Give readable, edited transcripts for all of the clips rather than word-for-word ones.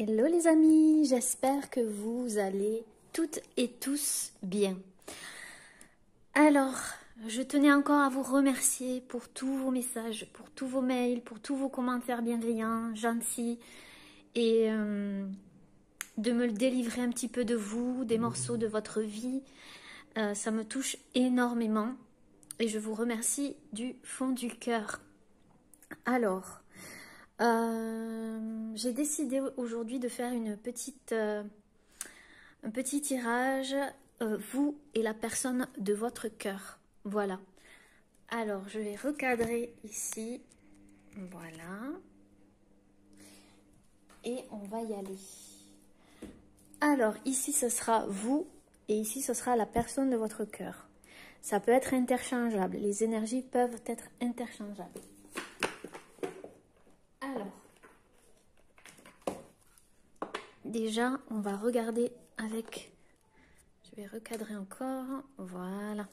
Hello les amis, j'espère que vous allez toutes et tous bien. Alors, je tenais encore à vous remercier pour tous vos messages, pour tous vos mails, pour tous vos commentaires bienveillants, gentils, et de me délivrer un petit peu de vous, des morceaux de votre vie. Ça me touche énormément et je vous remercie du fond du cœur. Alors, j'ai décidé aujourd'hui de faire un petit tirage, vous et la personne de votre cœur. Voilà. Alors, je vais recadrer ici. Voilà. Et on va y aller. Alors, ici, ce sera vous et ici, ce sera la personne de votre cœur. Ça peut être interchangeable. Les énergies peuvent être interchangeables. Alors, déjà, on va regarder avec... Je vais recadrer encore. Voilà.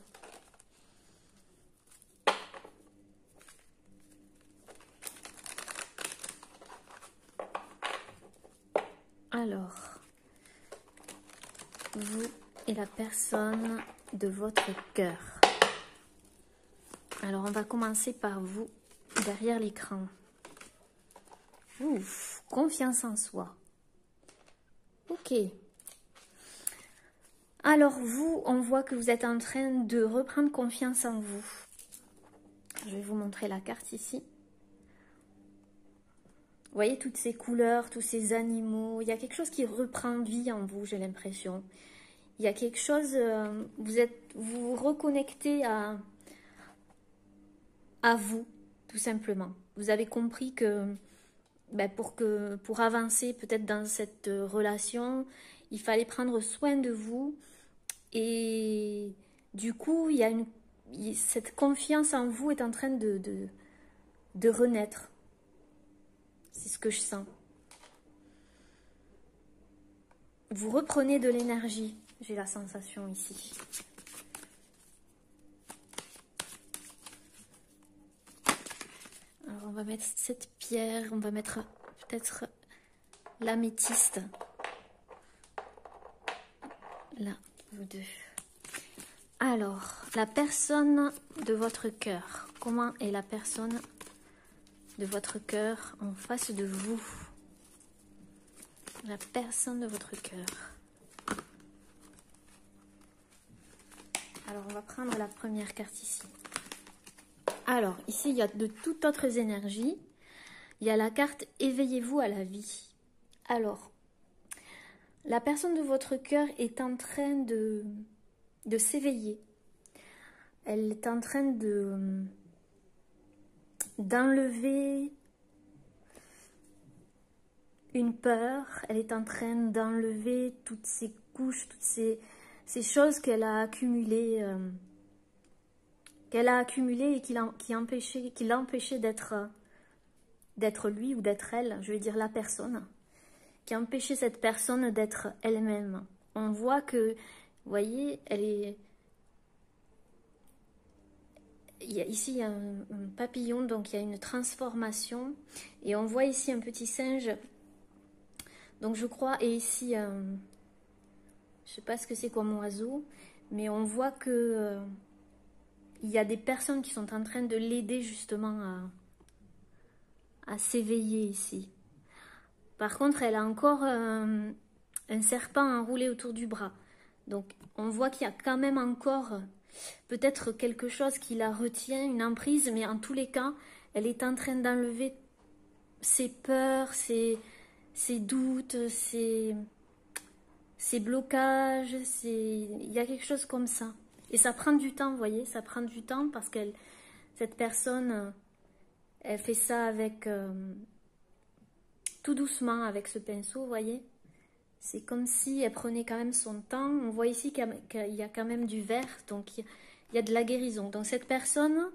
Alors, vous et la personne de votre cœur. Alors, on va commencer par vous, derrière l'écran. Ouf, confiance en soi. Ok. Alors, vous, on voit que vous êtes en train de reprendre confiance en vous. Je vais vous montrer la carte ici. Vous voyez toutes ces couleurs, tous ces animaux. Il y a quelque chose qui reprend vie en vous, j'ai l'impression. Il y a quelque chose, vous vous reconnectez à vous, tout simplement. Vous avez compris que, ben pour avancer peut-être dans cette relation, il fallait prendre soin de vous. Et du coup, cette confiance en vous est en train de renaître. C'est ce que je sens. Vous reprenez de l'énergie, j'ai la sensation ici. Alors on va mettre cette pierre, on va mettre peut-être l'améthyste. Là, vous deux. Alors, la personne de votre cœur. Comment est la personne de votre cœur en face de vous? La personne de votre cœur. Alors, on va prendre la première carte ici. Alors, ici, il y a de toutes autres énergies. Il y a la carte « Éveillez-vous à la vie ». Alors, la personne de votre cœur est en train de s'éveiller. Elle est en train d'enlever une peur. Elle est en train d'enlever toutes ces couches, toutes ces choses qu'elle a accumulées, et qui l'empêchaient d'être lui ou d'être elle, je veux dire la personne, qui empêchait cette personne d'être elle-même. On voit que, vous voyez, ici il y a un papillon, donc il y a une transformation, et on voit ici un petit singe, donc je crois, et ici, je ne sais pas ce que c'est comme oiseau, mais on voit que il y a des personnes qui sont en train de l'aider justement à s'éveiller ici. Par contre, elle a encore un serpent enroulé autour du bras. Donc, on voit qu'il y a quand même encore peut-être quelque chose qui la retient, une emprise, mais en tous les cas, elle est en train d'enlever ses peurs, ses doutes, ses blocages. Il y a quelque chose comme ça. Et ça prend du temps, vous voyez, ça prend du temps parce que cette personne, elle fait ça avec tout doucement avec ce pinceau, vous voyez. C'est comme si elle prenait quand même son temps. On voit ici qu'il y a quand même du vert, donc il y a de la guérison. Donc cette personne,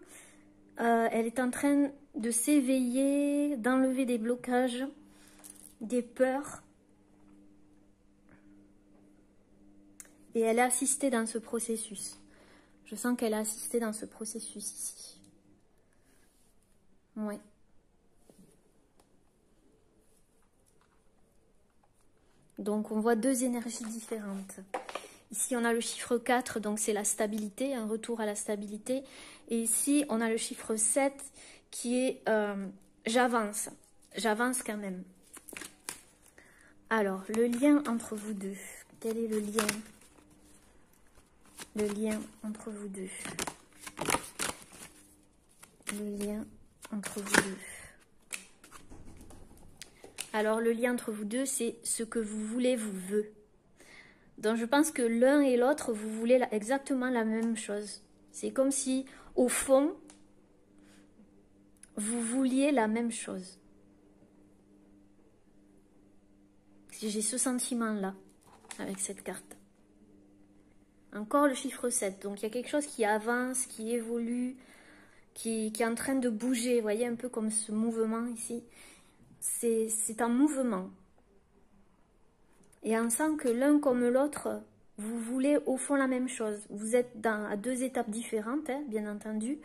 elle est en train de s'éveiller, d'enlever des blocages, des peurs. Et elle a assisté dans ce processus. Je sens qu'elle a assisté dans ce processus ici. Oui. Donc on voit deux énergies différentes. Ici on a le chiffre 4, donc c'est la stabilité, un retour à la stabilité. Et ici on a le chiffre 7 qui est j'avance quand même. Alors le lien entre vous deux, quel est le lien? Le lien entre vous deux. Le lien entre vous deux. Alors le lien entre vous deux, c'est ce que vous voulez vous veut. Donc je pense que l'un et l'autre, vous voulez exactement la même chose. C'est comme si, au fond, vous vouliez la même chose. J'ai ce sentiment-là, avec cette carte. Encore le chiffre 7. Donc il y a quelque chose qui avance, qui évolue, qui est en train de bouger. Vous voyez, un peu comme ce mouvement ici. C'est un mouvement. Et on sent que l'un comme l'autre, vous voulez au fond la même chose. Vous êtes à deux étapes différentes, hein, bien entendu.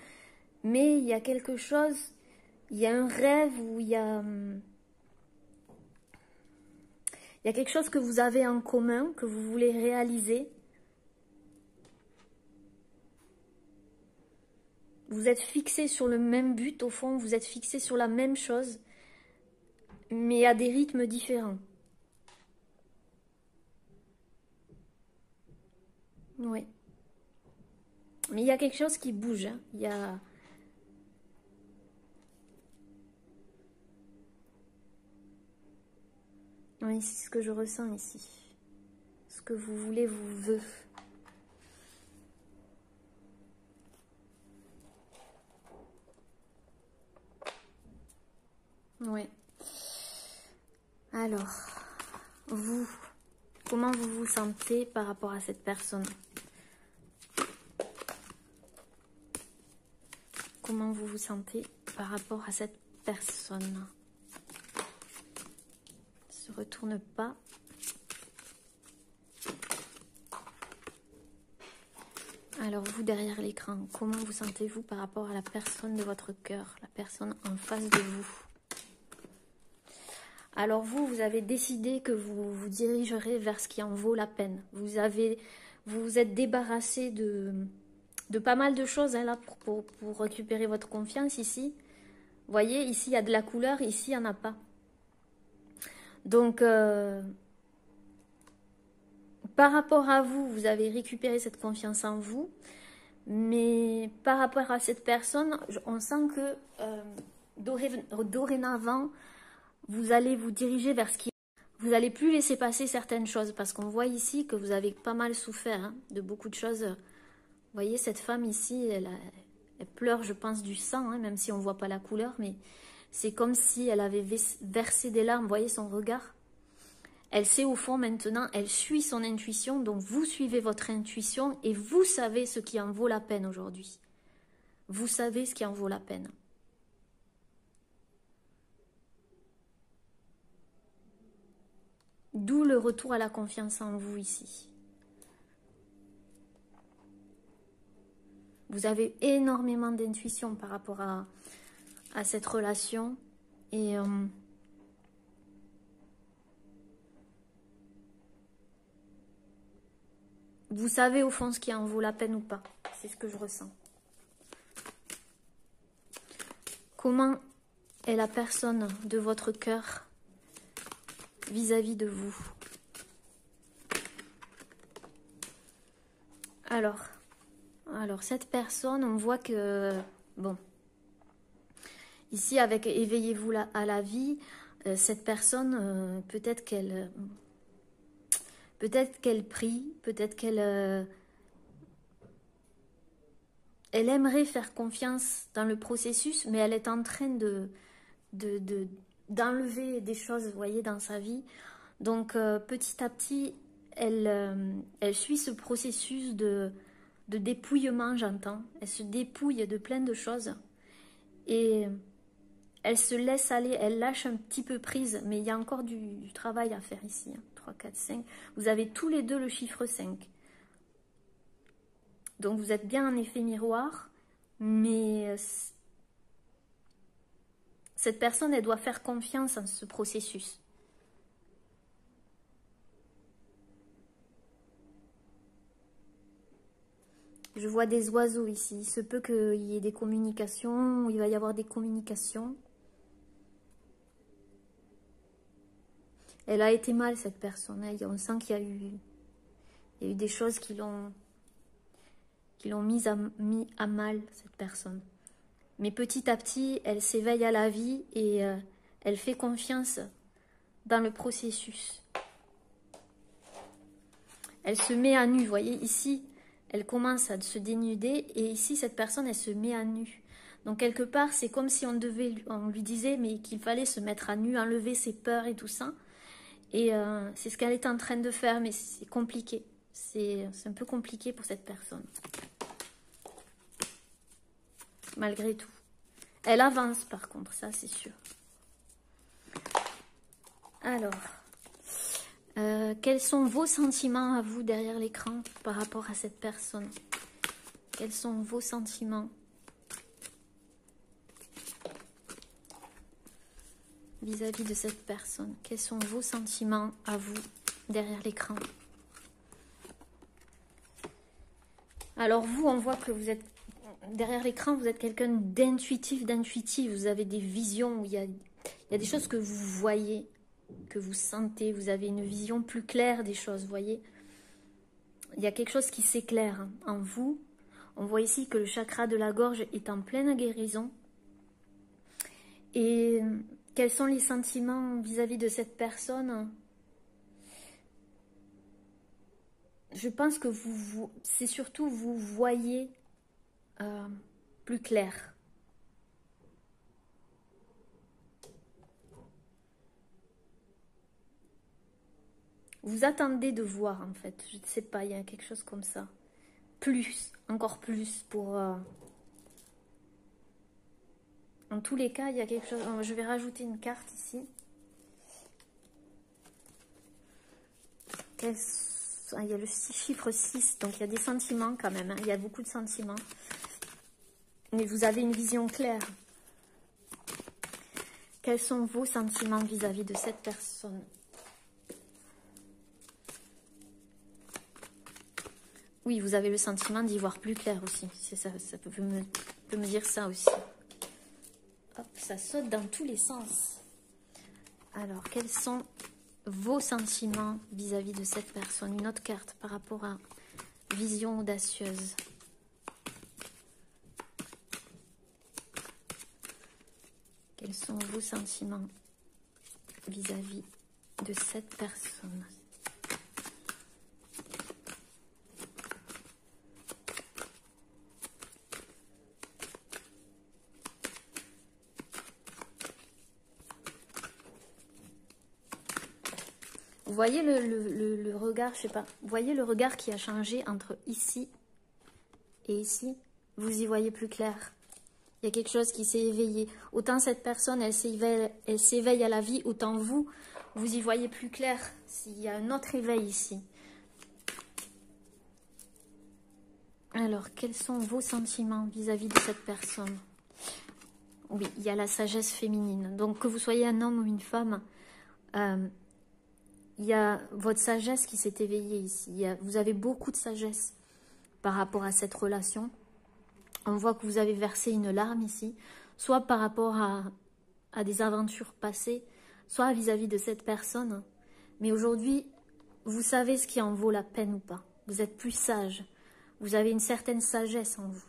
Mais il y a quelque chose, il y a un rêve où il y a quelque chose que vous avez en commun, que vous voulez réaliser. Vous êtes fixé sur le même but, au fond, vous êtes fixé sur la même chose, mais à des rythmes différents. Oui. Mais il y a quelque chose qui bouge. Hein. Il y a... Oui, c'est ce que je ressens ici. Ce que vous voulez vous veut. Oui. Alors, vous, comment vous vous sentez par rapport à cette personne? Comment vous vous sentez par rapport à cette personne? Ne se retourne pas. Alors vous, derrière l'écran, comment vous sentez-vous par rapport à la personne de votre cœur, la personne en face de vous? Alors vous avez décidé que vous vous dirigerez vers ce qui en vaut la peine. Vous vous êtes débarrassé de pas mal de choses hein, là pour récupérer votre confiance ici. Vous voyez, ici il y a de la couleur, ici il n'y en a pas. Donc, par rapport à vous, vous avez récupéré cette confiance en vous. Mais par rapport à cette personne, on sent que dorénavant, vous allez vous diriger vers ce qui... Vous n'allez plus laisser passer certaines choses. Parce qu'on voit ici que vous avez pas mal souffert hein, de beaucoup de choses. Vous voyez, cette femme ici, elle pleure, je pense, du sang. Hein, même si on ne voit pas la couleur. Mais c'est comme si elle avait versé des larmes. Vous voyez son regard? Elle sait au fond maintenant, elle suit son intuition, donc vous suivez votre intuition et vous savez ce qui en vaut la peine aujourd'hui. Vous savez ce qui en vaut la peine. D'où le retour à la confiance en vous ici. Vous avez énormément d'intuition par rapport à cette relation et... vous savez au fond ce qui en vaut la peine ou pas. C'est ce que je ressens. Comment est la personne de votre cœur vis-à-vis de vous? Alors, cette personne, on voit que... Bon. Ici, avec éveillez-vous à la vie, cette personne, peut-être qu'elle... Peut-être qu'elle prie, peut-être qu'elle elle aimerait faire confiance dans le processus, mais elle est en train d'enlever des choses, vous voyez, dans sa vie. Donc, petit à petit, elle suit ce processus de dépouillement, j'entends. Elle se dépouille de plein de choses. Et elle se laisse aller, elle lâche un petit peu prise, mais il y a encore du travail à faire ici. 3, 4, 5. Vous avez tous les deux le chiffre 5. Donc vous êtes bien en effet miroir, mais cette personne, elle doit faire confiance en ce processus. Je vois des oiseaux ici. Il se peut qu'il y ait des communications, il va y avoir des communications. Elle a été mal, cette personne. Hein. On sent qu'il y a eu des choses qui l'ont mis à mal, cette personne. Mais petit à petit, elle s'éveille à la vie et elle fait confiance dans le processus. Elle se met à nu, vous voyez, ici, elle commence à se dénuder et ici, cette personne, elle se met à nu. Donc, quelque part, c'est comme si on lui disait mais qu'il fallait se mettre à nu, enlever ses peurs et tout ça. Et c'est ce qu'elle est en train de faire, mais c'est compliqué. C'est un peu compliqué pour cette personne. Malgré tout. Elle avance, par contre, ça, c'est sûr. Alors... quels sont vos sentiments à vous derrière l'écran par rapport à cette personne? Quels sont vos sentiments vis-à-vis de cette personne? Quels sont vos sentiments à vous derrière l'écran? Alors vous, on voit que vous êtes derrière l'écran, vous êtes quelqu'un d'intuitif, vous avez des visions, il y a des choses que vous voyez, que vous sentez, vous avez une vision plus claire des choses, vous voyez. Il y a quelque chose qui s'éclaire en vous. On voit ici que le chakra de la gorge est en pleine guérison. Et quels sont les sentiments vis-à-vis de cette personne? Je pense que c'est surtout vous voyez plus clair. Vous attendez de voir, en fait. Je ne sais pas, il y a quelque chose comme ça. Plus, encore plus pour... En tous les cas, il y a quelque chose... Je vais rajouter une carte ici. Il y a le chiffre 6, donc il y a des sentiments quand même. Hein. Il y a beaucoup de sentiments. Mais vous avez une vision claire. Quels sont vos sentiments vis-à-vis de cette personne ? Oui, vous avez le sentiment d'y voir plus clair aussi. Ça peut me dire ça aussi. Hop, ça saute dans tous les sens. Alors, quels sont vos sentiments vis-à-vis de cette personne? Une autre carte par rapport à vision audacieuse. Quels sont vos sentiments vis-à-vis de cette personne? Vous voyez le regard, je sais pas, vous voyez le regard qui a changé entre ici et ici? Vous y voyez plus clair. Il y a quelque chose qui s'est éveillé. Autant cette personne, elle s'éveille à la vie, autant vous y voyez plus clair. S'il y a un autre éveil ici. Alors, quels sont vos sentiments vis-à-vis de cette personne? Oui, il y a la sagesse féminine. Donc, que vous soyez un homme ou une femme... il y a votre sagesse qui s'est éveillée ici. Vous avez beaucoup de sagesse par rapport à cette relation. On voit que vous avez versé une larme ici, soit par rapport à des aventures passées, soit vis-à-vis de cette personne. Mais aujourd'hui, vous savez ce qui en vaut la peine ou pas. Vous êtes plus sage. Vous avez une certaine sagesse en vous.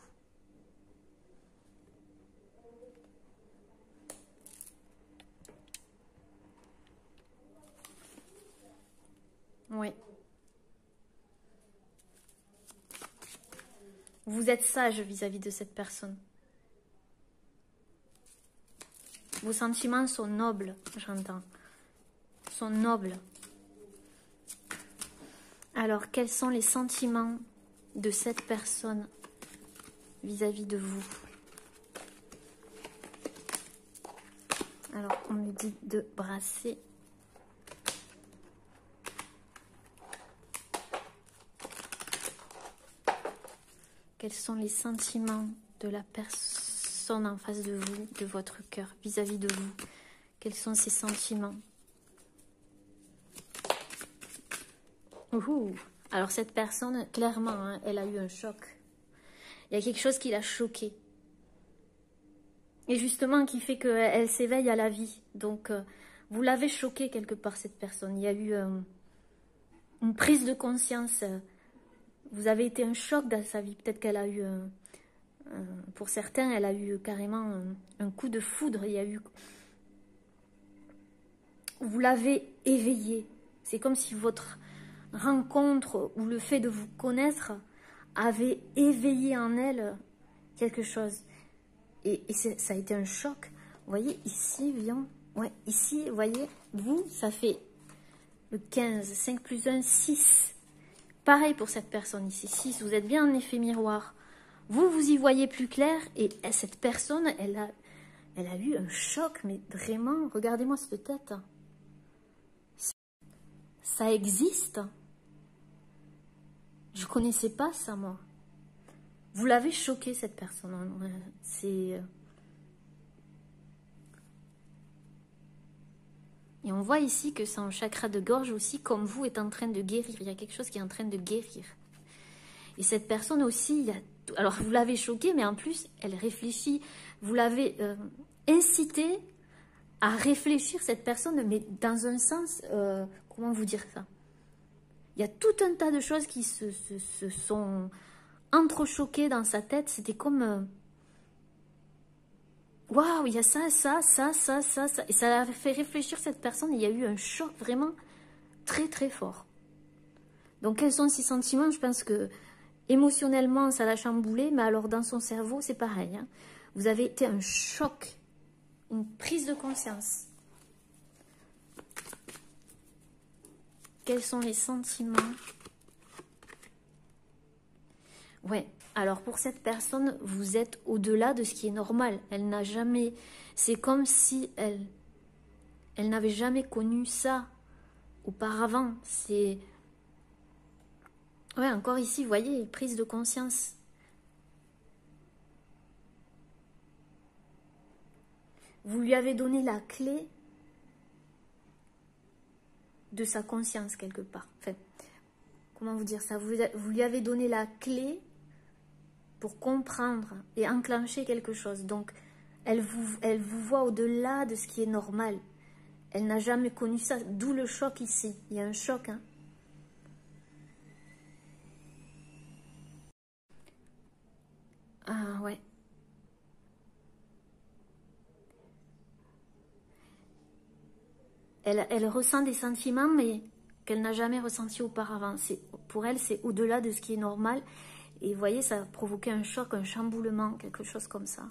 Oui. Vous êtes sage vis-à-vis de cette personne. Vos sentiments sont nobles, j'entends. Sont nobles. Alors, quels sont les sentiments de cette personne vis-à-vis de vous? Alors, on me dit de brasser. Quels sont les sentiments de la personne en face de vous, de votre cœur, vis-à-vis de vous? Quels sont ces sentiments? Alors cette personne, clairement, hein, elle a eu un choc. Il y a quelque chose qui l'a choquée. Et justement, qui fait qu'elle s'éveille à la vie. Donc, vous l'avez choquée quelque part, cette personne. Il y a eu une prise de conscience. Vous avez été un choc dans sa vie. Peut-être qu'elle a eu, pour certains, elle a eu carrément un coup de foudre. Il y a eu... Vous l'avez éveillée. C'est comme si votre rencontre ou le fait de vous connaître avait éveillé en elle quelque chose. Et ça a été un choc. Vous voyez, ici, viens. Ouais, ici, vous voyez, vous, ça fait le 15. 5 plus 1, 6. Pareil pour cette personne ici, 6. Vous êtes bien en effet miroir. Vous, vous y voyez plus clair. Et cette personne, elle a eu un choc. Mais vraiment, regardez-moi cette tête. Ça existe. Je ne connaissais pas ça, moi. Vous l'avez choqué, cette personne. C'est... Et on voit ici que son chakra de gorge aussi, comme vous, est en train de guérir. Il y a quelque chose qui est en train de guérir. Et cette personne aussi, alors vous l'avez choquée, mais en plus, elle réfléchit. Vous l'avez incité à réfléchir, cette personne, mais dans un sens, comment vous dire ça? Il y a tout un tas de choses qui se sont entrechoquées dans sa tête. C'était comme... Waouh, il y a ça. Et ça a fait réfléchir cette personne. Il y a eu un choc vraiment très, très fort. Donc, quels sont ses sentiments? Je pense que émotionnellement, ça l'a chamboulé. Mais alors, dans son cerveau, c'est pareil. Hein. Vous avez été un choc. Une prise de conscience. Quels sont les sentiments? Ouais, alors pour cette personne, vous êtes au-delà de ce qui est normal. Elle n'a jamais... C'est comme si elle n'avait jamais connu ça auparavant. C'est... Ouais, encore ici, vous voyez, prise de conscience. Vous lui avez donné la clé de sa conscience quelque part. Enfin, comment vous dire ça? Vous lui avez donné la clé pour comprendre et enclencher quelque chose. Donc, elle vous voit au-delà de ce qui est normal. Elle n'a jamais connu ça, d'où le choc ici. Il y a un choc, hein. Ah ouais. Elle ressent des sentiments, mais qu'elle n'a jamais ressenti auparavant. Pour elle, c'est au-delà de ce qui est normal. Et vous voyez, ça a provoqué un choc, un chamboulement, quelque chose comme ça.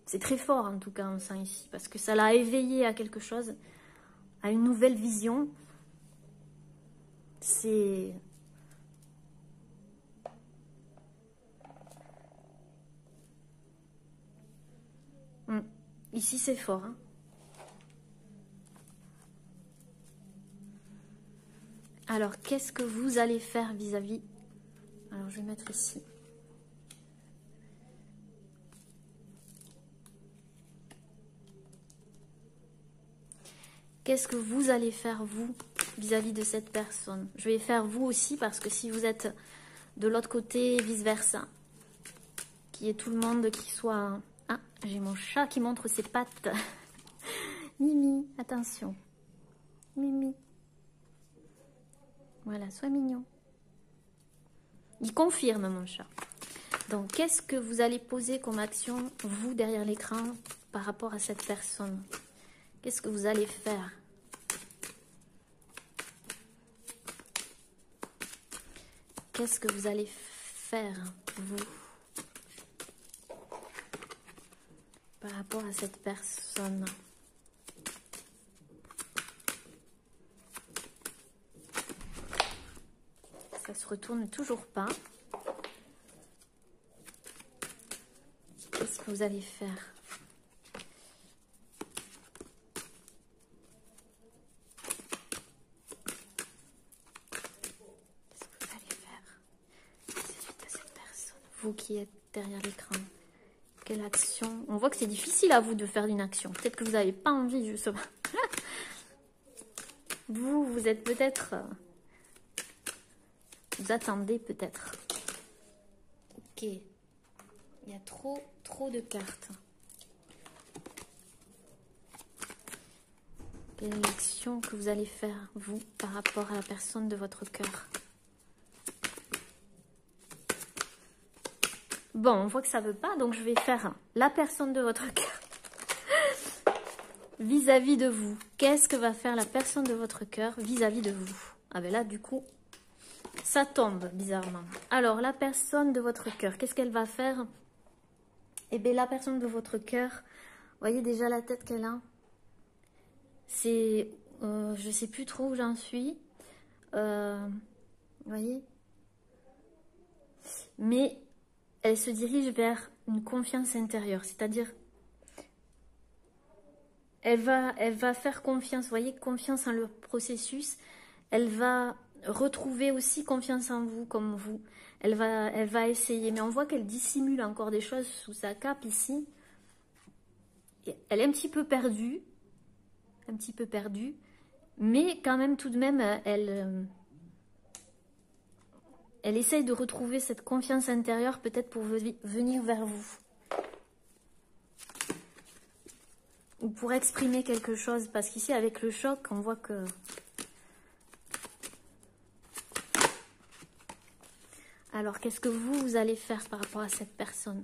C'est très fort, en tout cas, on sent ici. Parce que ça l'a éveillée à quelque chose, à une nouvelle vision. C'est... Ici, c'est fort, hein. Alors, qu'est-ce que vous allez faire vis-à-vis? Alors, je vais mettre ici. Qu'est-ce que vous allez faire, vous, vis-à-vis de cette personne? Je vais faire vous aussi, parce que si vous êtes de l'autre côté, vice-versa. Qu'il y ait tout le monde qui soit... Ah, j'ai mon chat qui montre ses pattes. Mimi, attention. Mimi. Voilà, sois mignon. Il confirme, mon chat. Donc, qu'est-ce que vous allez poser comme action, vous, derrière l'écran, par rapport à cette personne? Qu'est-ce que vous allez faire? Qu'est-ce que vous allez faire, vous, par rapport à cette personne? Ça se retourne toujours pas. Qu'est-ce que vous allez faire? Vous qui êtes derrière l'écran, quelle action? On voit que c'est difficile à vous de faire une action. Peut-être que vous n'avez pas envie, je sais pas. Vous êtes peut-être... vous attendez peut-être. Ok. Il y a trop de cartes. Quelle élection que vous allez faire, vous, par rapport à la personne de votre cœur? Bon, on voit que ça ne veut pas, donc je vais faire la personne de votre cœur vis-à-vis de vous. Qu'est-ce que va faire la personne de votre cœur vis-à-vis de vous? Ah ben là, du coup, ça tombe bizarrement. Alors, la personne de votre cœur, qu'est-ce qu'elle va faire? Eh bien, la personne de votre cœur, vous voyez déjà la tête qu'elle a? C'est, je ne sais plus trop où j'en suis. Vous voyez? Mais elle se dirige vers une confiance intérieure, c'est-à-dire elle va faire confiance, vous voyez, confiance en le processus. Elle va retrouver aussi confiance en vous, comme vous. Elle va essayer, mais on voit qu'elle dissimule encore des choses sous sa cape ici. Elle est un petit peu perdue, mais quand même, tout de même, elle essaye de retrouver cette confiance intérieure, peut-être pour venir vers vous. Ou pour exprimer quelque chose, parce qu'ici, avec le choc, on voit que... Alors, qu'est-ce que vous allez faire par rapport à cette personne?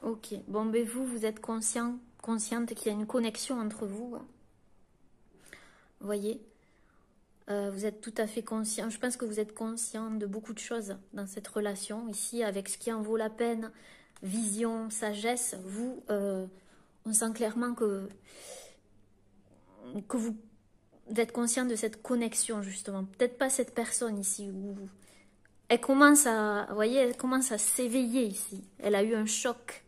Ok, bon, ben vous êtes consciente qu'il y a une connexion entre vous. Vous voyez, vous êtes tout à fait conscient. Je pense que vous êtes conscient de beaucoup de choses dans cette relation. Ici, avec ce qui en vaut la peine, vision, sagesse, vous, on sent clairement que vous êtes conscient de cette connexion, justement. Peut-être pas cette personne ici. Elle commence à, vous voyez, elle commence à s'éveiller ici. Elle a eu un choc.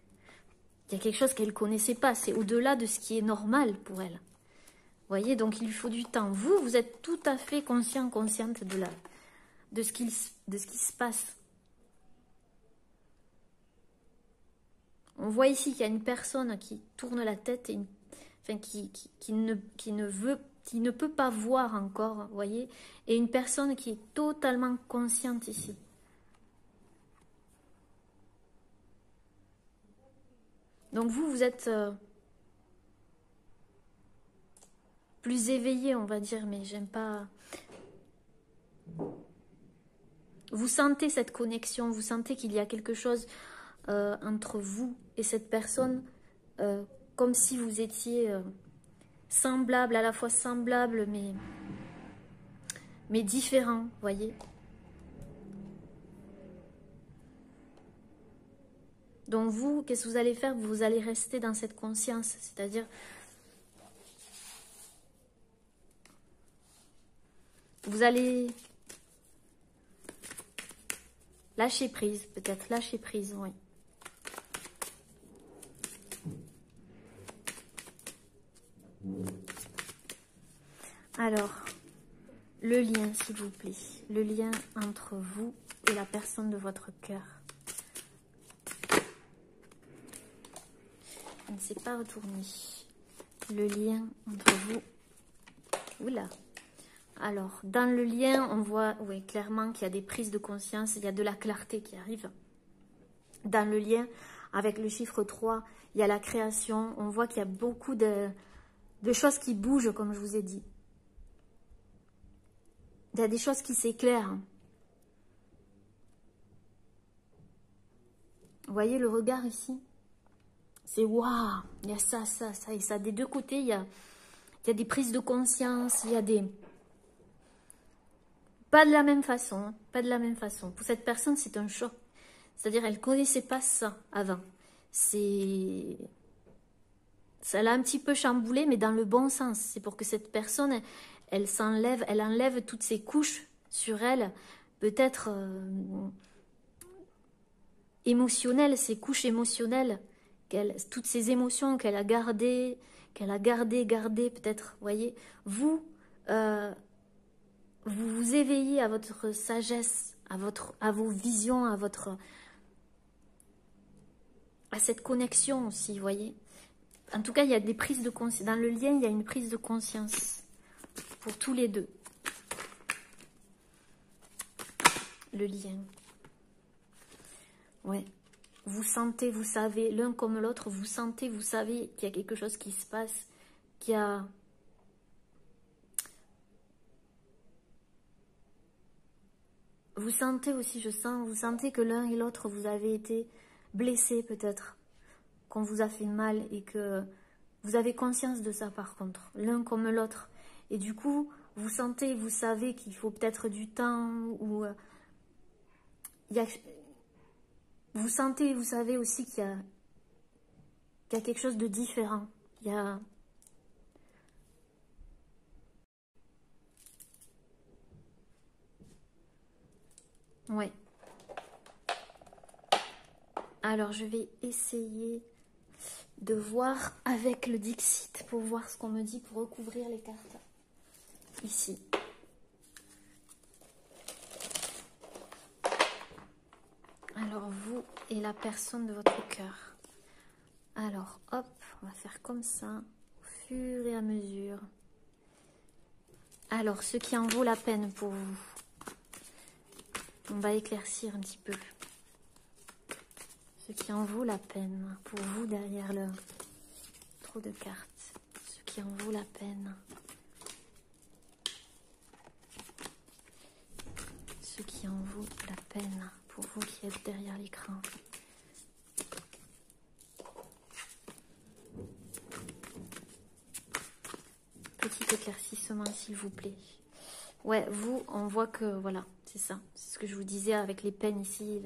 Il y a quelque chose qu'elle ne connaissait pas. C'est au-delà de ce qui est normal pour elle. Vous voyez, donc il lui faut du temps. Vous êtes tout à fait consciente de ce qui se passe. On voit ici qu'il y a une personne qui tourne la tête, et qui ne peut pas voir encore, vous voyez, et une personne qui est totalement consciente ici. Donc vous êtes plus éveillé, on va dire, mais j'aime pas... Vous sentez cette connexion, vous sentez qu'il y a quelque chose entre vous et cette personne, comme si vous étiez semblable, à la fois semblable, mais différent, vous voyez. Donc vous, qu'est-ce que vous allez faire? Vous allez rester dans cette conscience, c'est-à-dire... Vous allez lâcher prise, peut-être lâcher prise, oui. Alors, le lien, s'il vous plaît. Le lien entre vous et la personne de votre cœur. Je ne sais pas retourner. Le lien entre vous. Oula. Alors, dans le lien, on voit oui, clairement qu'il y a des prises de conscience, il y a de la clarté qui arrive. Dans le lien, avec le chiffre 3, il y a la création. On voit qu'il y a beaucoup de choses qui bougent, comme je vous ai dit. Il y a des choses qui s'éclairent. Vous voyez le regard ici? C'est waouh! Il y a ça et ça. Des deux côtés, il y a des prises de conscience, il y a des... Pas de la même façon, pas de la même façon. Pour cette personne, c'est un choc. C'est-à-dire, elle ne connaissait pas ça avant. Ça l'a un petit peu chamboulé, mais dans le bon sens. C'est pour que cette personne, elle enlève toutes ces couches sur elle, peut-être émotionnelles, ces couches émotionnelles, toutes ces émotions qu'elle a gardées, peut-être, voyez. Vous vous éveillez à votre sagesse, à vos visions, à cette connexion aussi, vous voyez. En tout cas, il y a des prises de conscience. Dans le lien, il y a une prise de conscience pour tous les deux. le lien. Ouais. Vous sentez, vous savez, l'un comme l'autre, vous sentez, vous savez qu'il y a quelque chose qui se passe, qu'il y a... Vous sentez aussi, je sens, vous sentez que l'un et l'autre, vous avez été blessés peut-être, qu'on vous a fait mal et que vous avez conscience de ça par contre, l'un comme l'autre. Et du coup, vous sentez, vous savez qu'il faut peut-être du temps ou... vous sentez, vous savez aussi qu'il y a quelque chose de différent. Il y a... Ouais. Alors, je vais essayer de voir avec le Dixit pour voir ce qu'on me dit pour recouvrir les cartes. Ici. Alors, vous et la personne de votre cœur. Alors, hop, on va faire comme ça, au fur et à mesure. Alors, ce qui en vaut la peine pour vous. On va éclaircir un petit peu. Ce qui en vaut la peine pour vous derrière le trou de cartes. Ce qui en vaut la peine. Ce qui en vaut la peine pour vous qui êtes derrière l'écran. Petit éclaircissement s'il vous plaît. Ouais, vous, on voit que, voilà, c'est ça. C'est ce que je vous disais avec les peines ici.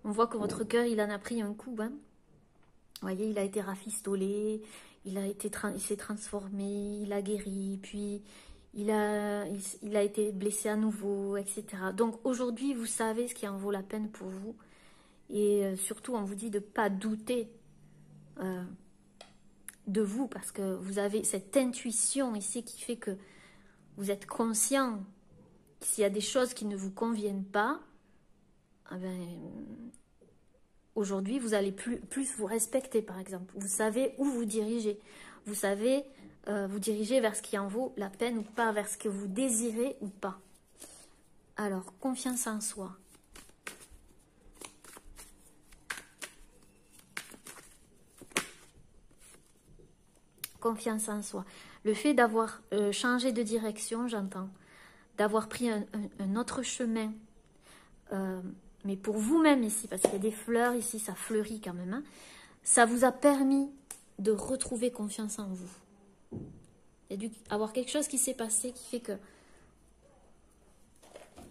On voit que votre cœur, il en a pris un coup. Hein. Vous voyez, il a été rafistolé, il s'est transformé, il a guéri, puis il a été blessé à nouveau, etc. Donc aujourd'hui, vous savez ce qui en vaut la peine pour vous. Et surtout, on vous dit de ne pas douter de vous, parce que vous avez cette intuition ici qui fait que vous êtes conscient que s'il y a des choses qui ne vous conviennent pas, eh ben, aujourd'hui, vous allez plus vous respecter, par exemple. Vous savez où vous dirigez. Vous savez vous diriger vers ce qui en vaut la peine ou pas, vers ce que vous désirez ou pas. Alors, confiance en soi. Confiance en soi. Le fait d'avoir changé de direction, j'entends, d'avoir pris un autre chemin, mais pour vous-même ici, parce qu'il y a des fleurs ici, ça fleurit quand même, hein, ça vous a permis de retrouver confiance en vous. Il y a dû avoir quelque chose qui s'est passé qui fait que...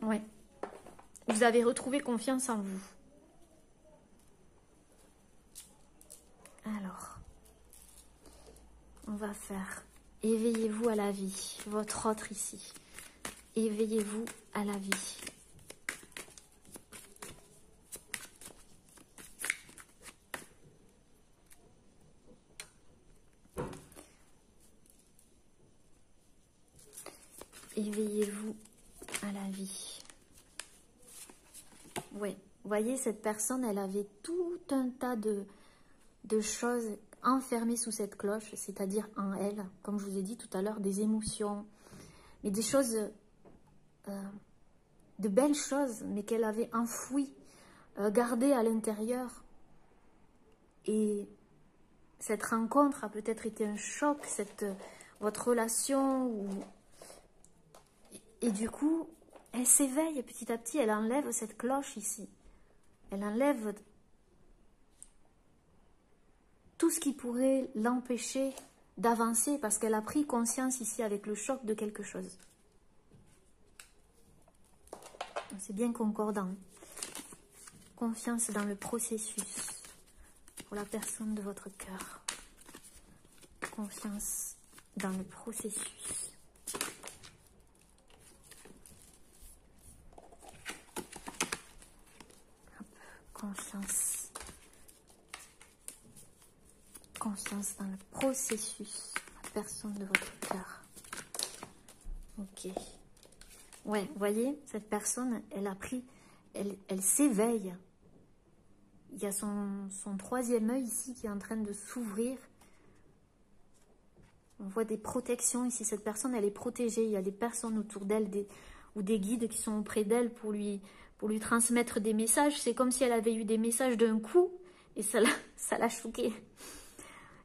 Ouais. Vous avez retrouvé confiance en vous. Alors, on va faire... Éveillez-vous à la vie. Votre autre ici. Éveillez-vous à la vie. Éveillez-vous à la vie. Ouais, vous voyez, cette personne, elle avait tout un tas de choses enfermées sous cette cloche, c'est-à-dire en elle, comme je vous ai dit tout à l'heure, des émotions, mais des choses, de belles choses, mais qu'elle avait enfouies, gardées à l'intérieur. Et cette rencontre a peut-être été un choc, votre relation, et du coup, elle s'éveille petit à petit, elle enlève cette cloche ici. Elle enlève tout ce qui pourrait l'empêcher d'avancer parce qu'elle a pris conscience ici avec le choc de quelque chose. C'est bien concordant. Confiance dans le processus pour la personne de votre cœur. Confiance dans le processus. Confiance. Confiance dans le processus, la personne de votre cœur. Ok. Ouais, vous voyez, cette personne, elle a pris, elle s'éveille. Il y a son troisième œil ici qui est en train de s'ouvrir. On voit des protections ici. Cette personne, elle est protégée. Il y a des personnes autour d'elle ou des guides qui sont auprès d'elle pour lui pour lui transmettre des messages. C'est comme si elle avait eu des messages d'un coup et ça l'a choquée.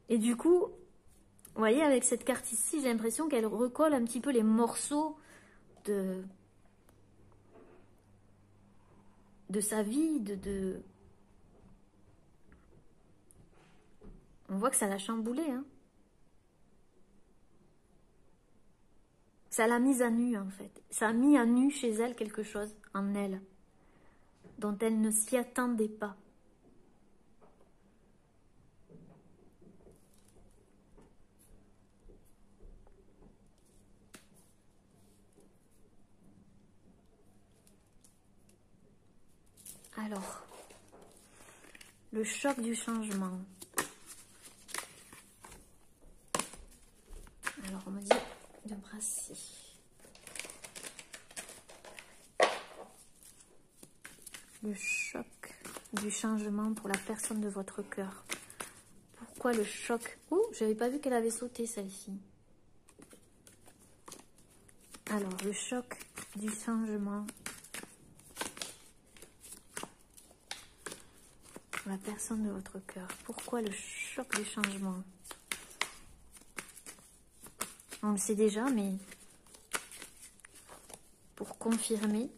Et du coup, vous voyez, avec cette carte ici, j'ai l'impression qu'elle recolle un petit peu les morceaux de sa vie, On voit que ça l'a chamboulée, hein. Ça l'a mise à nu, en fait. Ça a mis à nu chez elle quelque chose, en elle, dont elle ne s'y attendait pas. Alors, le choc du changement. Alors, on me dit de brasser. Le choc du changement pour la personne de votre cœur. Pourquoi le choc? Ouh, j'avais pas vu qu'elle avait sauté celle-ci. Alors, le choc du changement pour la personne de votre cœur. Pourquoi le choc du changement? On le sait déjà, mais pour confirmer,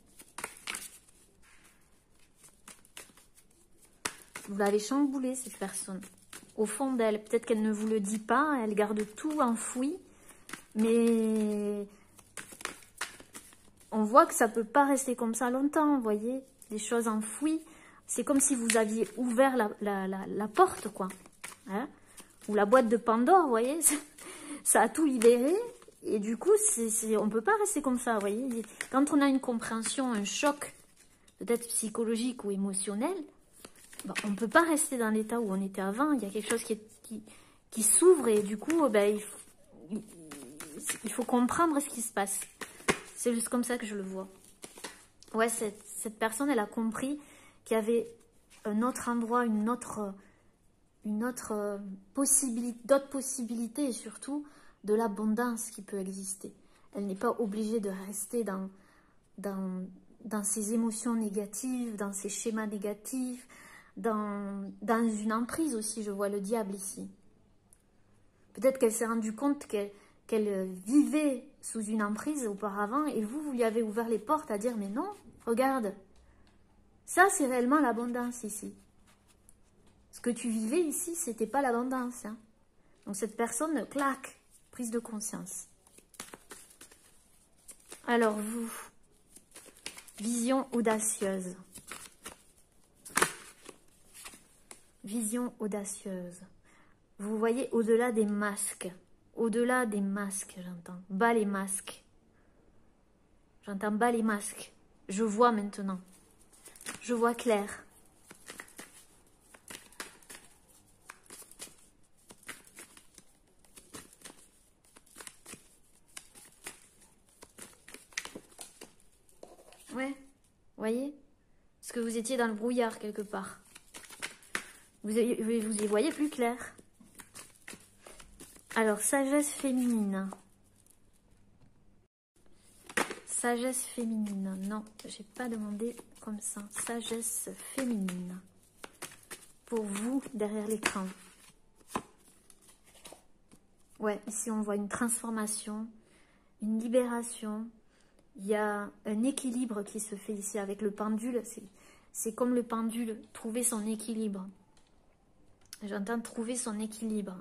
vous l'avez chamboulée, cette personne. Au fond d'elle, peut-être qu'elle ne vous le dit pas, elle garde tout enfoui, mais on voit que ça ne peut pas rester comme ça longtemps, vous voyez, des choses enfouies. C'est comme si vous aviez ouvert la porte, quoi. Hein, ou la boîte de Pandore, vous voyez, ça a tout libéré. Et du coup, on ne peut pas rester comme ça, vous voyez. Quand on a une compréhension, un choc, peut-être psychologique ou émotionnel, ben, on ne peut pas rester dans l'état où on était avant. Il y a quelque chose qui s'ouvre et du coup, ben, il faut comprendre ce qui se passe. C'est juste comme ça que je le vois. Ouais, cette personne, elle a compris qu'il y avait un autre endroit, d'autres possibilités et surtout de l'abondance qui peut exister. Elle n'est pas obligée de rester dans ses émotions négatives, dans ses schémas négatifs, dans une emprise aussi. Je vois le diable ici. Peut-être qu'elle s'est rendue compte qu'elle vivait sous une emprise auparavant et vous lui avez ouvert les portes à dire mais non, regarde, ça c'est réellement l'abondance ici. Ce que tu vivais ici, c'était pas l'abondance. Hein. Donc cette personne, clac, prise de conscience. Alors vous, vision audacieuse. Vision audacieuse. Vous voyez au-delà des masques. Au-delà des masques, j'entends. Bas les masques. J'entends bas les masques. Je vois maintenant. Je vois clair. Ouais, voyez? Parce que vous étiez dans le brouillard quelque part. Vous y voyez plus clair. Alors, sagesse féminine. Sagesse féminine. Non, j'ai pas demandé comme ça. Sagesse féminine. Pour vous, derrière l'écran. Ouais, ici on voit une transformation, une libération. Il y a un équilibre qui se fait ici avec le pendule. C'est comme le pendule, trouver son équilibre. J'entends trouver son équilibre.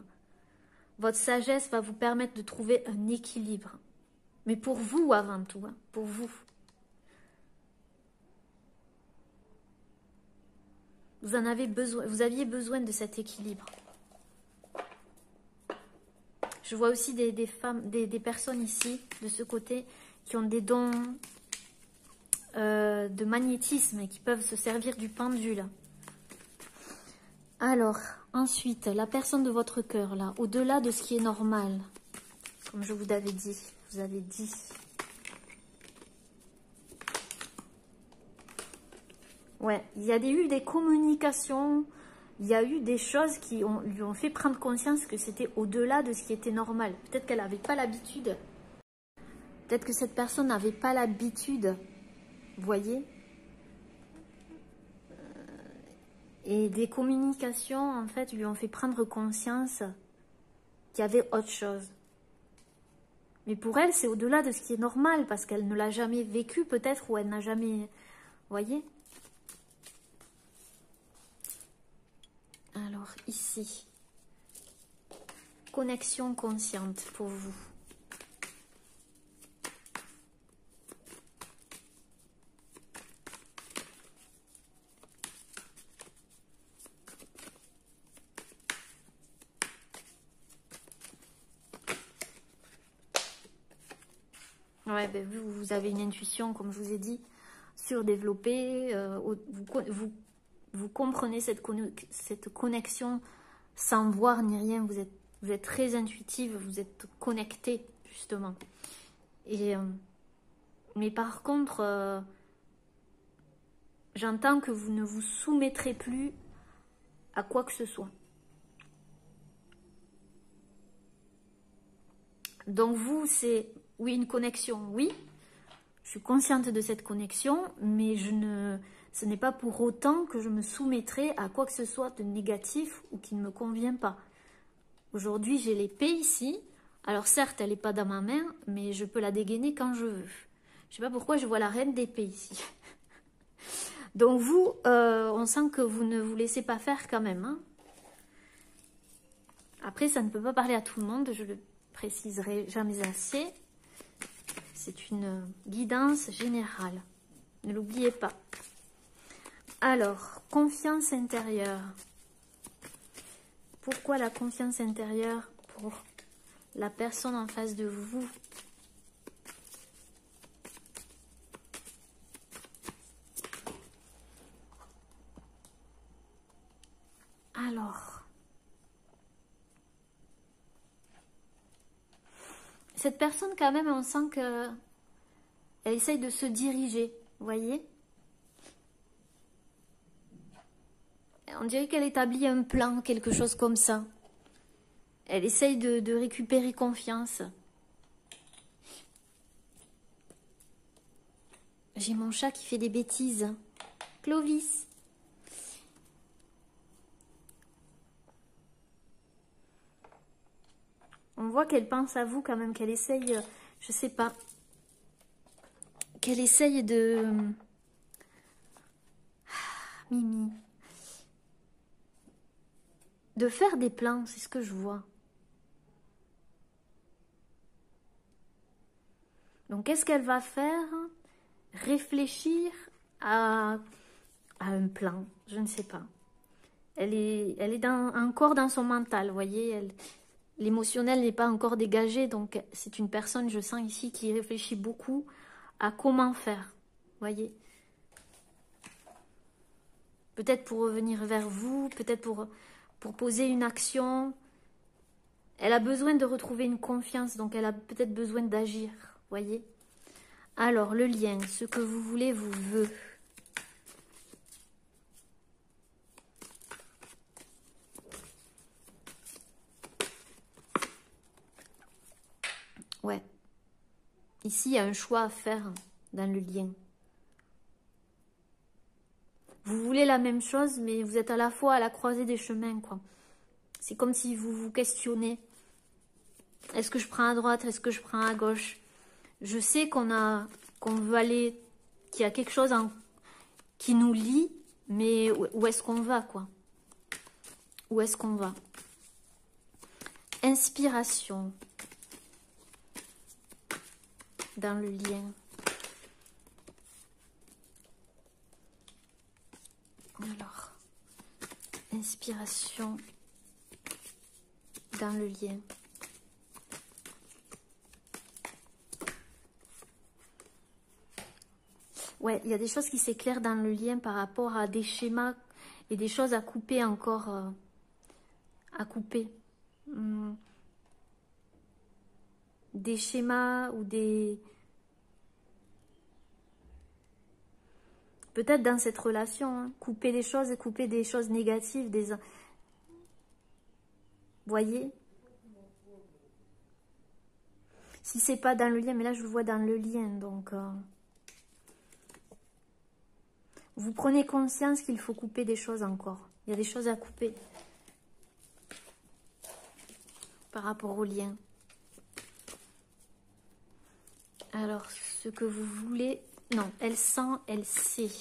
Votre sagesse va vous permettre de trouver un équilibre. Mais pour vous avant tout, hein, pour vous. Vous en avez besoin, vous aviez besoin de cet équilibre. Je vois aussi des femmes, des personnes ici, de ce côté, qui ont des dons de magnétisme et qui peuvent se servir du pendule. Alors, ensuite, la personne de votre cœur, là, au-delà de ce qui est normal, comme je vous avais dit, Ouais, il y a eu des communications, il y a eu des choses qui lui ont fait prendre conscience que c'était au-delà de ce qui était normal. Peut-être qu'elle n'avait pas l'habitude. Peut-être que cette personne n'avait pas l'habitude, vous voyez, Et des communications, en fait, lui ont fait prendre conscience qu'il y avait autre chose. Mais pour elle, c'est au-delà de ce qui est normal, parce qu'elle ne l'a jamais vécu, peut-être, ou elle n'a jamais... Voyez? Alors, ici, connexion consciente pour vous. Ouais, ben vous avez une intuition, comme je vous ai dit, surdéveloppée. Vous comprenez cette connexion sans voir ni rien. Vous êtes très intuitive, vous êtes connecté, justement. Et, mais par contre, j'entends que vous ne vous soumettrez plus à quoi que ce soit. Donc vous, c'est... Oui, une connexion, oui. Je suis consciente de cette connexion, mais ce n'est pas pour autant que je me soumettrai à quoi que ce soit de négatif ou qui ne me convient pas. Aujourd'hui, j'ai l'épée ici. Alors certes, elle n'est pas dans ma main, mais je peux la dégainer quand je veux. Je ne sais pas pourquoi je vois la reine d'épée ici. Donc vous, on sent que vous ne vous laissez pas faire quand même. Hein. Après, ça ne peut pas parler à tout le monde, je le préciserai jamais assez. C'est une guidance générale. Ne l'oubliez pas. Alors, confiance intérieure. Pourquoi la confiance intérieure pour la personne en face de vous? Alors, cette personne quand même, on sent que elle essaye de se diriger, vous voyez? On dirait qu'elle établit un plan, quelque chose comme ça. Elle essaye de récupérer confiance. J'ai mon chat qui fait des bêtises. Clovis. On voit qu'elle pense à vous quand même, qu'elle essaye, je sais pas, qu'elle essaye de... Mimi. De faire des plans, c'est ce que je vois. Donc, qu'est-ce qu'elle va faire? Réfléchir à un plan, je ne sais pas. Elle est encore dans son mental, vous voyez, l'émotionnel n'est pas encore dégagé, donc c'est une personne, je sens ici, qui réfléchit beaucoup à comment faire, vous voyez. Peut-être pour revenir vers vous, peut-être pour poser une action. Elle a besoin de retrouver une confiance, donc elle a peut-être besoin d'agir, vous voyez. Alors, le lien, ce que vous voulez vous veut. Ouais. Ici, il y a un choix à faire dans le lien. Vous voulez la même chose, mais vous êtes à la fois à la croisée des chemins, quoi. C'est comme si vous vous questionnez. Est-ce que je prends à droite? Est-ce que je prends à gauche? Je sais qu'on veut aller, qu'il y a quelque chose qui nous lie, mais où est-ce qu'on va, quoi? Où est-ce qu'on va? Inspiration dans le lien. Alors, inspiration dans le lien. Ouais, il y a des choses qui s'éclairent dans le lien par rapport à des schémas et des choses à couper encore. À couper. Des schémas ou des... Peut-être dans cette relation, hein, couper des choses négatives, des... Voyez? Si c'est pas dans le lien, mais là je le vois dans le lien, donc... Vous prenez conscience qu'il faut couper des choses encore. Il y a des choses à couper par rapport au lien. Alors, ce que vous voulez... Non, elle sent, elle sait.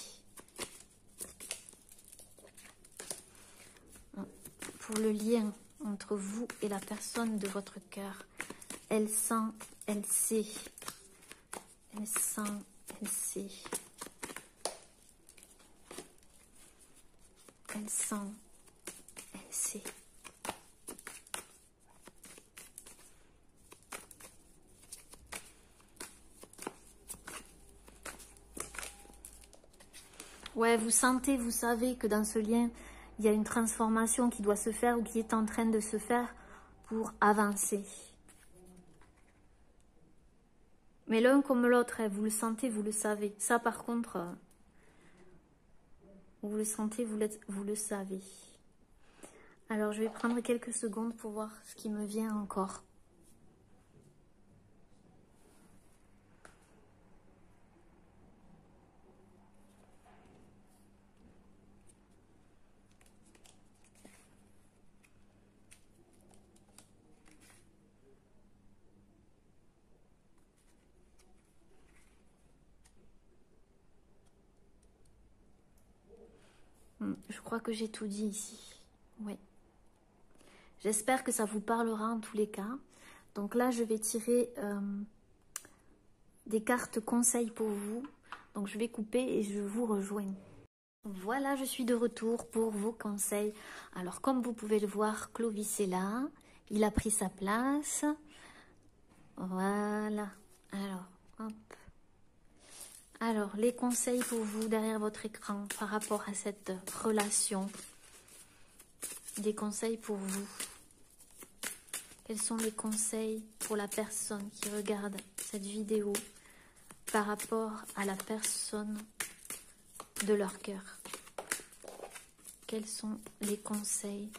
Pour le lien entre vous et la personne de votre cœur. Elle sent, elle sait. Elle sent, elle sait. Elle sent, elle sait. Ouais, vous sentez, vous savez que dans ce lien, il y a une transformation qui doit se faire ou qui est en train de se faire pour avancer. Mais l'un comme l'autre, vous le sentez, vous le savez. Ça, par contre, vous le sentez, vous le savez. Alors, je vais prendre quelques secondes pour voir ce qui me vient encore. Je crois que j'ai tout dit ici. Oui. J'espère que ça vous parlera en tous les cas. Donc là, je vais tirer des cartes conseils pour vous. Donc je vais couper et je vous rejoins. Voilà, je suis de retour pour vos conseils. Alors comme vous pouvez le voir, Clovis est là. Il a pris sa place. Voilà. Alors, hop. Alors, les conseils pour vous derrière votre écran par rapport à cette relation. Des conseils pour vous. Quels sont les conseils pour la personne qui regarde cette vidéo par rapport à la personne de leur cœur? Quels sont les conseils?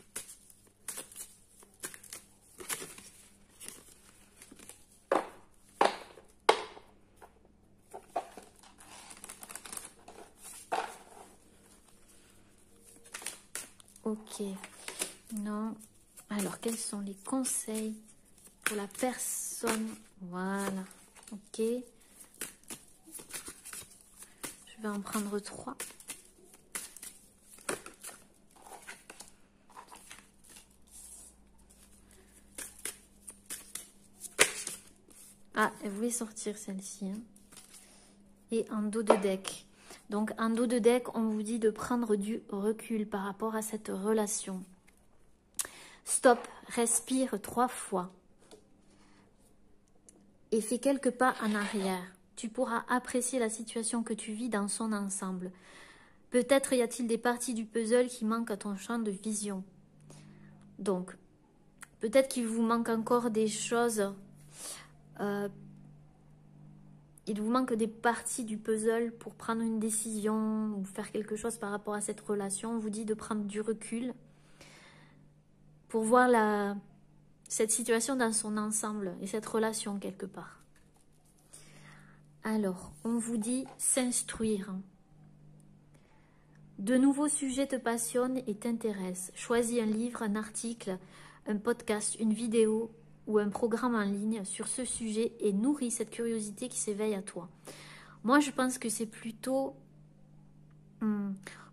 Ok. Non. Alors, quels sont les conseils pour la personne? Voilà. Ok. Je vais en prendre 3. Ah, elle voulait sortir celle-ci. Hein. Et en dos de deck. Donc, en dos de deck, on vous dit de prendre du recul par rapport à cette relation. Stop, respire 3 fois. Et fais quelques pas en arrière. Tu pourras apprécier la situation que tu vis dans son ensemble. Peut-être y a-t-il des parties du puzzle qui manquent à ton champ de vision. Donc, peut-être qu'il vous manque encore des choses. Il vous manque des parties du puzzle pour prendre une décision ou faire quelque chose par rapport à cette relation. On vous dit de prendre du recul pour voir cette situation dans son ensemble et cette relation quelque part. Alors, on vous dit s'instruire. De nouveaux sujets te passionnent et t'intéressent. Choisis un livre, un article, un podcast, une vidéo ou un programme en ligne sur ce sujet et nourris cette curiosité qui s'éveille à toi. Moi, je pense que c'est plutôt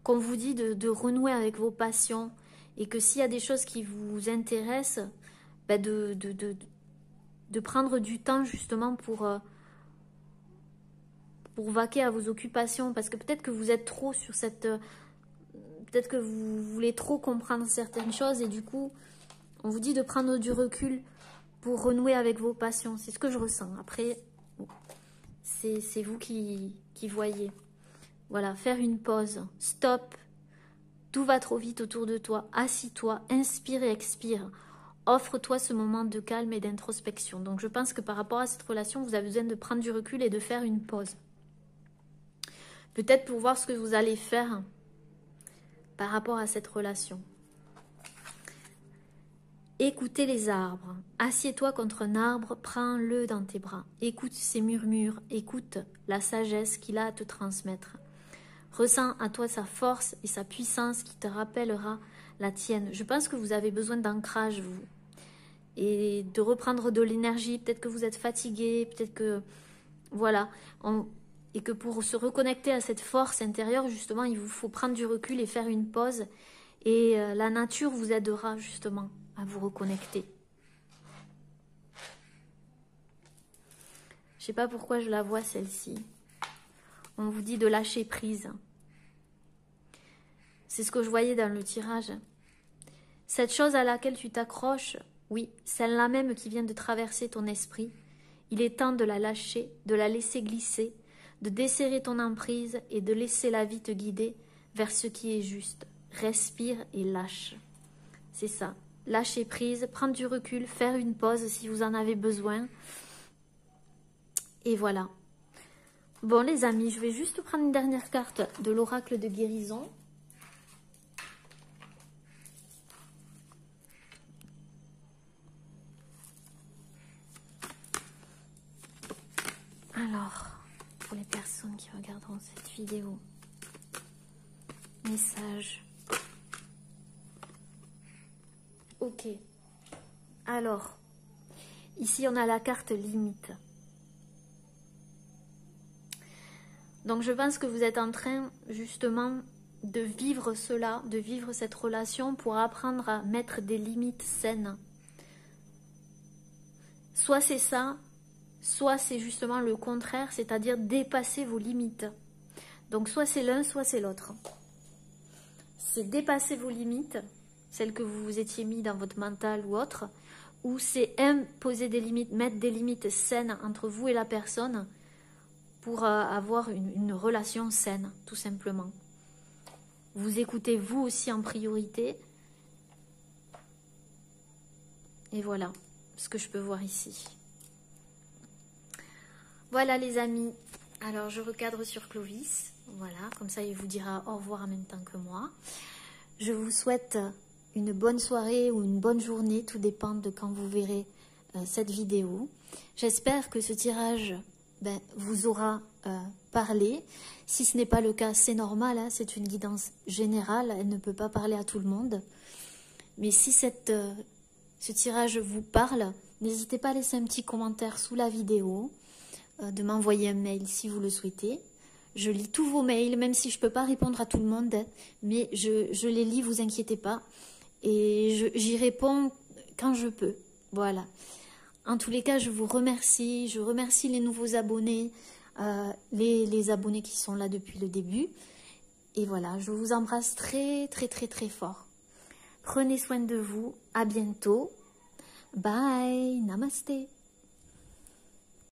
qu'on vous dit de renouer avec vos passions et que s'il y a des choses qui vous intéressent, ben de prendre du temps justement pour vaquer à vos occupations, parce que peut-être que vous êtes trop sur cette... peut-être que vous voulez trop comprendre certaines choses et du coup, on vous dit de prendre du recul pour renouer avec vos passions. C'est ce que je ressens. Après, c'est vous qui voyez. Voilà, faire une pause. Stop. Tout va trop vite autour de toi. Assis-toi, inspire et expire. Offre-toi ce moment de calme et d'introspection. Donc, je pense que par rapport à cette relation, vous avez besoin de prendre du recul et de faire une pause. Peut-être pour voir ce que vous allez faire par rapport à cette relation. Écoutez les arbres. Assieds-toi contre un arbre, prends-le dans tes bras. Écoute ses murmures, écoute la sagesse qu'il a à te transmettre. Ressens à toi sa force et sa puissance qui te rappellera la tienne. Je pense que vous avez besoin d'ancrage, vous. Et de reprendre de l'énergie. Peut-être que vous êtes fatigué, peut-être que... Voilà. Et que pour se reconnecter à cette force intérieure, justement, il vous faut prendre du recul et faire une pause. Et la nature vous aidera, justement, à vous reconnecter. Je ne sais pas pourquoi je la vois, celle-ci. On vous dit de lâcher prise. C'est ce que je voyais dans le tirage. Cette chose à laquelle tu t'accroches, oui, celle-là même qui vient de traverser ton esprit, il est temps de la lâcher, de la laisser glisser, de desserrer ton emprise et de laisser la vie te guider vers ce qui est juste. Respire et lâche. C'est ça. Lâcher prise, prendre du recul, faire une pause si vous en avez besoin. Et voilà. Bon les amis, je vais juste prendre une dernière carte de l'oracle de guérison. Alors, pour les personnes qui regarderont cette vidéo, message. Ok. Alors, ici on a la carte limite. Donc je pense que vous êtes en train justement de vivre cela, de vivre cette relation pour apprendre à mettre des limites saines. Soit c'est ça, soit c'est justement le contraire, c'est-à-dire dépasser vos limites. Donc soit c'est l'un, soit c'est l'autre. C'est dépasser vos limites, celles que vous vous étiez mis dans votre mental ou autre, ou c'est imposer des limites, mettre des limites saines entre vous et la personne pour avoir une relation saine, tout simplement. Vous écoutez vous aussi en priorité. Et voilà ce que je peux voir ici. Voilà les amis. Alors je recadre sur Clovis. Voilà, comme ça il vous dira au revoir en même temps que moi. Je vous souhaite une bonne soirée ou une bonne journée. Tout dépend de quand vous verrez cette vidéo. J'espère que ce tirage vous aura parlé. Si ce n'est pas le cas, c'est normal, hein, c'est une guidance générale, elle ne peut pas parler à tout le monde. Mais si ce tirage vous parle, n'hésitez pas à laisser un petit commentaire sous la vidéo, de m'envoyer un mail si vous le souhaitez. Je lis tous vos mails, même si je ne peux pas répondre à tout le monde, mais je les lis, vous inquiétez pas. Et j'y réponds quand je peux. Voilà. En tous les cas, je vous remercie. Je remercie les nouveaux abonnés, les abonnés qui sont là depuis le début. Et voilà, je vous embrasse très, très, très, très fort. Prenez soin de vous. À bientôt. Bye. Namasté.